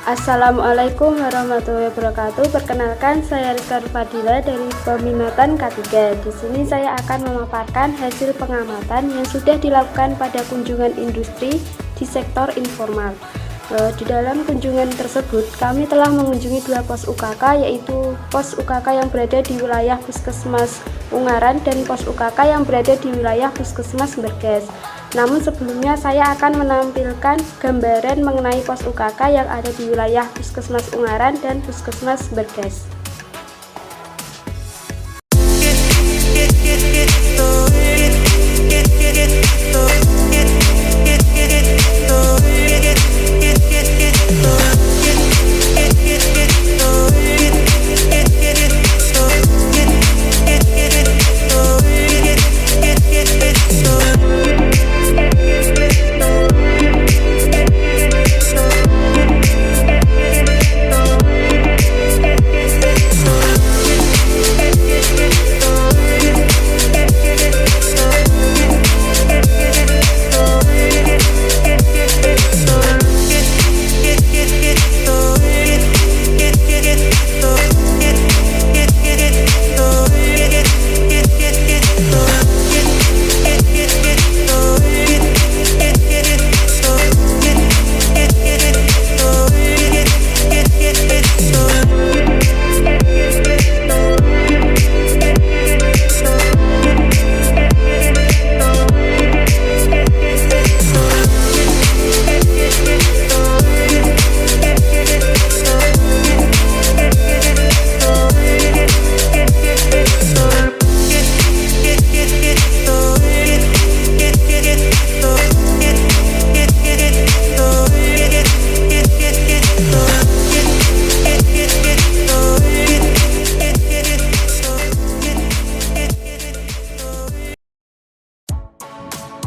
Assalamualaikum warahmatullahi wabarakatuh. Perkenalkan, saya Rizka Fadila dari peminatan K3. Di sini saya akan memaparkan hasil pengamatan yang sudah dilakukan pada kunjungan industri di sektor informal. Di dalam kunjungan tersebut, kami telah mengunjungi 2 pos UKK, yaitu pos UKK yang berada di wilayah Puskesmas Ungaran dan pos UKK yang berada di wilayah Puskesmas Berges. Namun sebelumnya saya akan menampilkan gambaran mengenai pos UKK yang ada di wilayah Puskesmas Ungaran dan Puskesmas Berges.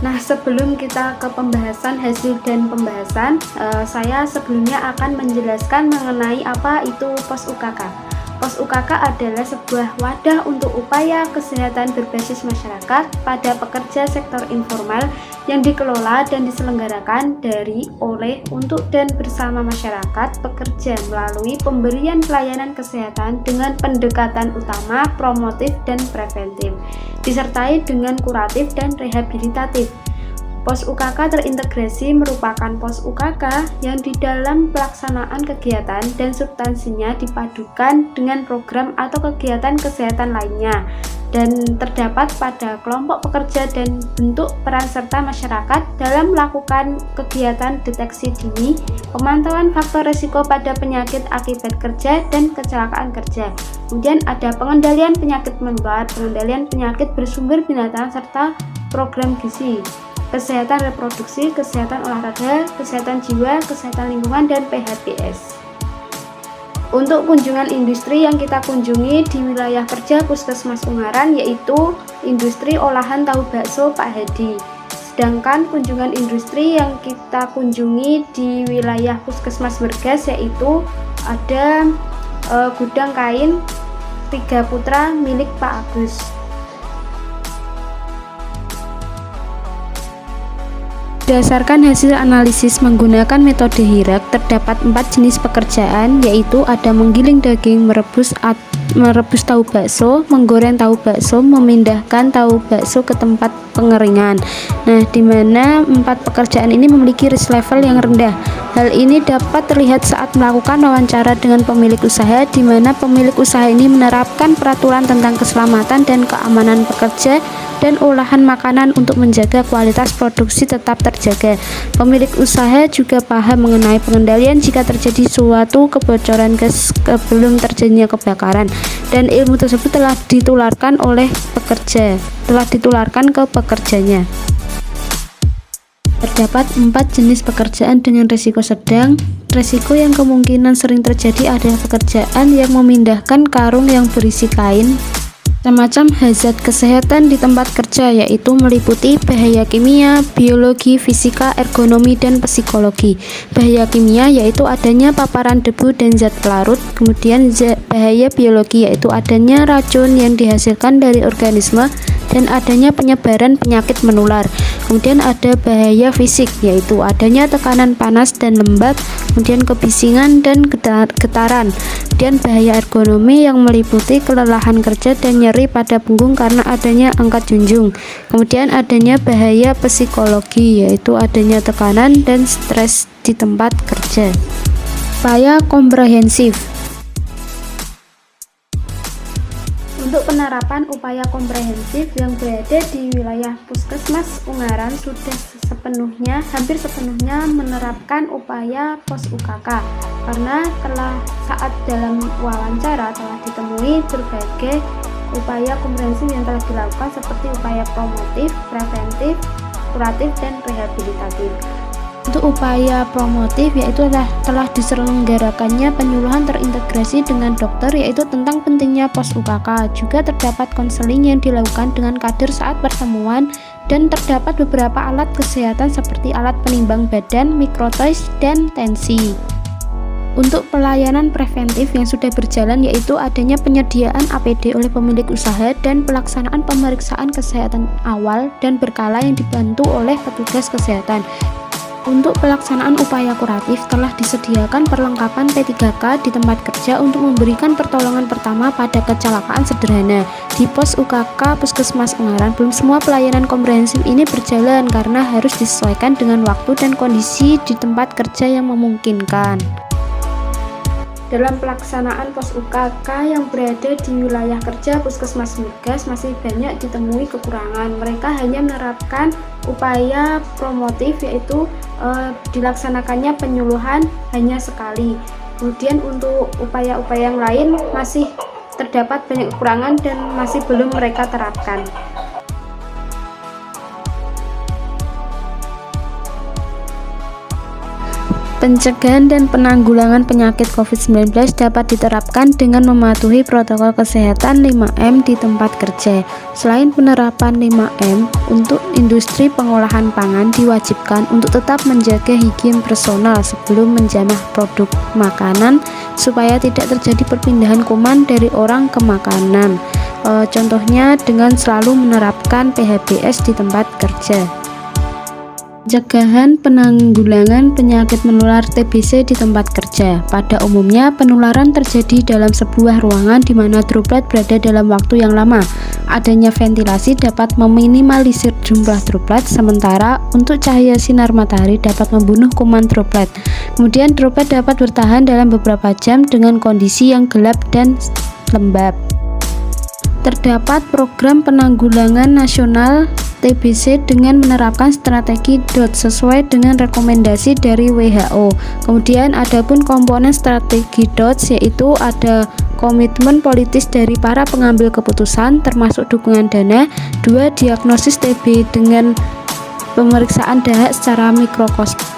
Nah, sebelum kita ke pembahasan hasil dan pembahasan, saya sebelumnya akan menjelaskan mengenai apa itu pos UKK. Pos UKK adalah sebuah wadah untuk upaya kesehatan berbasis masyarakat pada pekerja sektor informal yang dikelola dan diselenggarakan dari, oleh, untuk, dan bersama masyarakat pekerja melalui pemberian pelayanan kesehatan dengan pendekatan utama promotif dan preventif, disertai dengan kuratif dan rehabilitatif. Pos UKK terintegrasi merupakan pos UKK yang di dalam pelaksanaan kegiatan dan substansinya dipadukan dengan program atau kegiatan kesehatan lainnya dan terdapat pada kelompok pekerja dan bentuk peran serta masyarakat dalam melakukan kegiatan deteksi dini, pemantauan faktor risiko pada penyakit akibat kerja dan kecelakaan kerja. Kemudian ada pengendalian penyakit menular, pengendalian penyakit bersumber binatang, serta program gizi, kesehatan reproduksi, kesehatan olahraga, kesehatan jiwa, kesehatan lingkungan, dan PHBS. Untuk kunjungan industri yang kita kunjungi di wilayah kerja Puskesmas Ungaran yaitu industri olahan tahu bakso Pak Hadi. Sedangkan kunjungan industri yang kita kunjungi di wilayah Puskesmas Berges yaitu ada gudang kain 3 Putra milik Pak Agus. Berdasarkan hasil analisis menggunakan metode Hirak, terdapat 4 jenis pekerjaan, yaitu ada menggiling daging, merebus tahu bakso, menggoreng tahu bakso, memindahkan tahu bakso ke tempat pengeringan. Nah, di mana 4 pekerjaan ini memiliki risk level yang rendah. Hal ini dapat terlihat saat melakukan wawancara dengan pemilik usaha, di mana pemilik usaha ini menerapkan peraturan tentang keselamatan dan keamanan pekerja dan olahan makanan untuk menjaga kualitas produksi tetap terjaga. Pemilik usaha juga paham mengenai pengendalian jika terjadi suatu kebocoran gas sebelum terjadinya kebakaran, dan ilmu tersebut telah ditularkan ke pekerjanya. Terdapat 4 jenis pekerjaan dengan risiko sedang. Risiko yang kemungkinan sering terjadi adalah pekerjaan yang memindahkan karung yang berisi kain. Semacam hazard kesehatan di tempat kerja yaitu meliputi bahaya kimia, biologi, fisika, ergonomi, dan psikologi. Bahaya kimia yaitu adanya paparan debu dan zat pelarut. Kemudian bahaya biologi yaitu adanya racun yang dihasilkan dari organisme dan adanya penyebaran penyakit menular. Kemudian ada bahaya fisik, yaitu adanya tekanan panas dan lembab, kemudian kebisingan dan getaran. Kemudian bahaya ergonomi yang meliputi kelelahan kerja dan nyeri pada punggung karena adanya angkat junjung. Kemudian adanya bahaya psikologi, yaitu adanya tekanan dan stres di tempat kerja. Upaya komprehensif. Untuk penerapan upaya komprehensif yang berada di wilayah Puskesmas Ungaran sudah hampir sepenuhnya menerapkan upaya pos UKK, karena saat dalam wawancara telah ditemui berbagai upaya komprehensif yang telah dilakukan seperti upaya promotif, preventif, kuratif, dan rehabilitatif. Untuk upaya promotif, yaitu telah diselenggarakannya penyuluhan terintegrasi dengan dokter, yaitu tentang pentingnya pos UKK. Juga terdapat konseling yang dilakukan dengan kader saat pertemuan, dan terdapat beberapa alat kesehatan seperti alat penimbang badan, mikrotoys, dan tensi. Untuk pelayanan preventif yang sudah berjalan, yaitu adanya penyediaan APD oleh pemilik usaha dan pelaksanaan pemeriksaan kesehatan awal dan berkala yang dibantu oleh petugas kesehatan. Untuk pelaksanaan upaya kuratif telah disediakan perlengkapan P3K di tempat kerja untuk memberikan pertolongan pertama pada kecelakaan sederhana. Di pos UKK Puskesmas Ungaran, belum semua pelayanan komprehensif ini berjalan karena harus disesuaikan dengan waktu dan kondisi di tempat kerja yang memungkinkan. Dalam pelaksanaan pos UKK yang berada di wilayah kerja Puskesmas Migas masih banyak ditemui kekurangan. Mereka hanya menerapkan upaya promotif, yaitu dilaksanakannya penyuluhan hanya sekali. Kemudian untuk upaya-upaya yang lain masih terdapat banyak kekurangan dan masih belum mereka terapkan. Pencegahan dan penanggulangan penyakit COVID-19 dapat diterapkan dengan mematuhi protokol kesehatan 5M di tempat kerja. Selain penerapan 5M, untuk industri pengolahan pangan diwajibkan untuk tetap menjaga higien personal sebelum menjamah produk makanan supaya tidak terjadi perpindahan kuman dari orang ke makanan. Contohnya dengan selalu menerapkan PHBS di tempat kerja. Pencegahan penanggulangan penyakit menular TBC di tempat kerja. Pada umumnya, penularan terjadi dalam sebuah ruangan di mana droplet berada dalam waktu yang lama. Adanya ventilasi dapat meminimalisir jumlah droplet, sementara untuk cahaya sinar matahari dapat membunuh kuman droplet. Kemudian droplet dapat bertahan dalam beberapa jam dengan kondisi yang gelap dan lembab. Terdapat program penanggulangan nasional TBC dengan menerapkan strategi DOT sesuai dengan rekomendasi dari WHO. Kemudian adapun komponen strategi DOT, yaitu ada komitmen politis dari para pengambil keputusan termasuk dukungan dana, 2 diagnosis TB dengan pemeriksaan dahak secara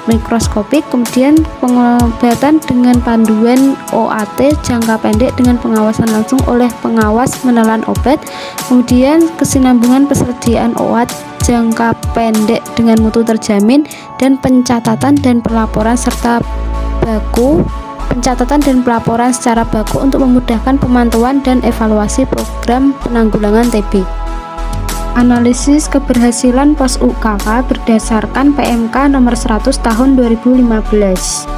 mikroskopik, kemudian pengobatan dengan panduan OAT jangka pendek dengan pengawasan langsung oleh pengawas menelan obat, kemudian kesinambungan persediaan OAT jangka pendek dengan mutu terjamin, dan pencatatan dan pelaporan secara baku untuk memudahkan pemantauan dan evaluasi program penanggulangan TB. Analisis keberhasilan pos UKK berdasarkan PMK nomor 100 tahun 2015.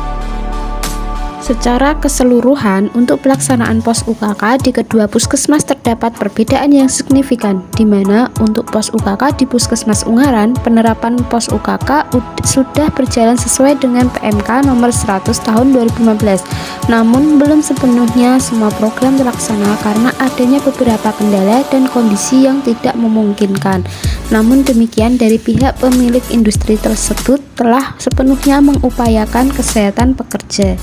Secara keseluruhan, untuk pelaksanaan pos UKK di kedua puskesmas terdapat perbedaan yang signifikan, di mana untuk pos UKK di Puskesmas Ungaran, penerapan pos UKK sudah berjalan sesuai dengan PMK nomor 100 tahun 2015. Namun, belum sepenuhnya semua program terlaksana karena adanya beberapa kendala dan kondisi yang tidak memungkinkan. Namun demikian, dari pihak pemilik industri tersebut telah sepenuhnya mengupayakan kesehatan pekerja.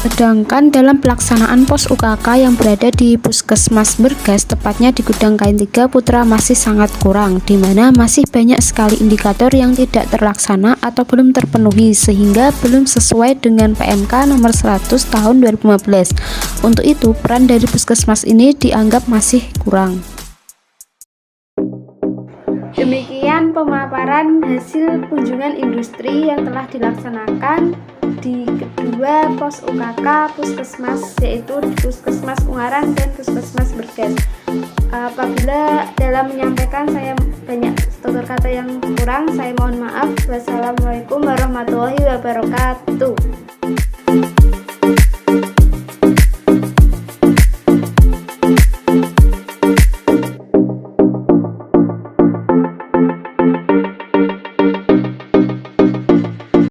Sedangkan dalam pelaksanaan pos UKK yang berada di Puskesmas Bergas, tepatnya di Gudang Kain 3 Putra, masih sangat kurang, di mana masih banyak sekali indikator yang tidak terlaksana atau belum terpenuhi sehingga belum sesuai dengan PMK nomor 100 tahun 2015. Untuk itu, peran dari puskesmas ini dianggap masih kurang. Demikian pemaparan hasil kunjungan industri yang telah dilaksanakan di kedua pos UKK Puskesmas, yaitu di Puskesmas Ungaran dan Puskesmas Bergas. Apabila dalam menyampaikan saya banyak tutur kata yang kurang saya mohon maaf. Wassalamualaikum warahmatullahi wabarakatuh.